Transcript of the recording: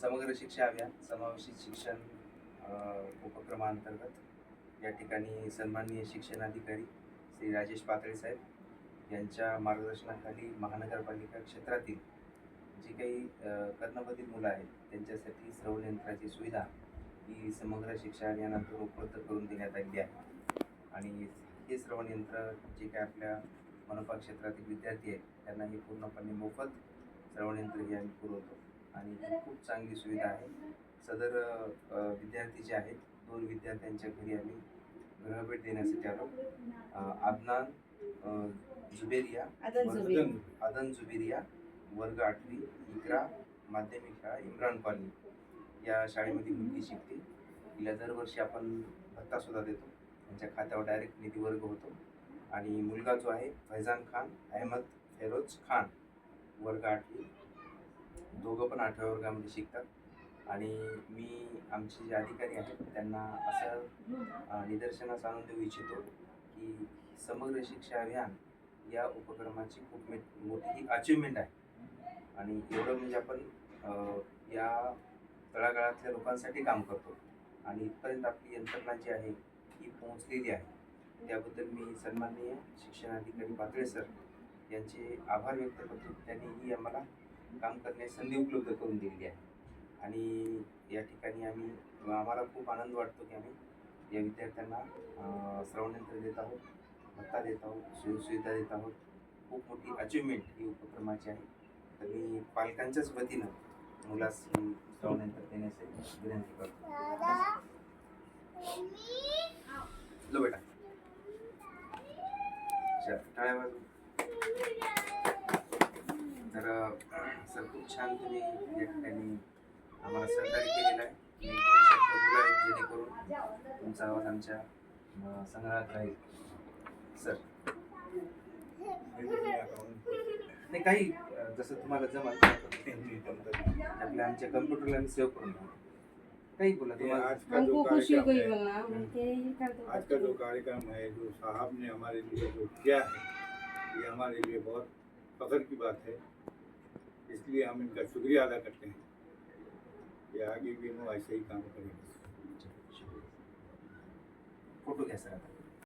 समग्र शिक्षा अभियान समावेशित शिक्षण उपक्रमांतर्गत या ठिकाणी सन्माननीय शिक्षणाधिकारी श्री राजेश पातळे साहेब यांच्या मार्गदर्शनाखाली महानगरपालिका क्षेत्रातील जी काही कर्णबधिर मुलं आहेत त्यांच्यासाठी श्रवण यंत्राची सुविधा ही समग्र शिक्षा अभियानातून उपलब्ध करून देण्यात आलेली आहे. आणि हे श्रवण यंत्र जे काही आपल्या मनपा क्षेत्रातील विद्यार्थी आहेत त्यांना हे पूर्णपणे मोफत श्रवण यंत्र हे आम्ही पुरवतो आणि खूप चांगली सुविधा आहे. सदर विद्यार्थी जे आहेत 2 विद्यार्थ्यांच्या घरी आम्ही गृहभेट देण्यासाठी आलो. अदनान जुबेरिया अदन जुबेरिया वर्ग 8वी इकरा माध्यमिक शाळा इम्रान कॉलनी या शाळेमध्ये मुलगी शिकते. तिला दरवर्षी आपण भत्ता सुद्धा देतो. त्यांच्या खात्यावर डायरेक्ट निधी वर्ग होतो. आणि मुलगा जो आहे फैजान खान अहमद फेरोज खान वर्ग 8वी, दोघं पण 8व्या वर्गामध्ये शिकतात. आणि मी आमचे जे अधिकारी आहेत त्यांना असं निदर्शनास आणून देऊ इच्छितो की समग्र शिक्षा अभियान या उपक्रमाची खूप मोठी अचिव्हमेंट आहे. आणि एवढं म्हणजे आपण या तळागाळातल्या लोकांसाठी काम करतो आणि इथपर्यंत आपली यंत्रणा जी आहे ही पोहोचलेली आहे. त्याबद्दल मी सन्माननीय शिक्षणाधिकारी पातळे सर यांचे आभार व्यक्त करतो. त्यांनी ही आम्हाला काम करण्याची संधी उपलब्ध करून दिलेली आहे. आणि या ठिकाणी आम्हाला खूप आनंद वाटतो की आम्ही या विद्यार्थ्यांना श्रवण यंत्र देत आहोत, भत्ता देत आहोत, सोयीसुविधा देत आहोत. खूप मोठी अचिव्हमेंट ही उपक्रमाची आहे. तर मी पालकांच्याच वतीनं मुलास श्रवण यंत्र देण्याची विनंती करतो. लो बेटा टाळ्या वाजव. तर सर खूप छान तुम्ही या ठिकाणी आम्हाला सहकार्य केलेलं आहे. मी 2 शब्द बोलावेत जेणेकरून तुमचा आवाज आमच्या संग्रहात राहील. सर नाही काही जसं तुम्हाला जमल आपल्या आमच्या कम्प्युटरला मी सेव्ह करून घेऊ. काही बोला तुम्हाला. आज का जो कार्यक्रम है, जो साहब ने हमारे लिए जो किया है, ये हमारे लिए बहुत फख्र की बात है. इसलिए हम इनका शुक्रिया अदा करते हैं कि आगे भी वो ऐसे ही काम करेंगे. फोटो घ्या सर आता.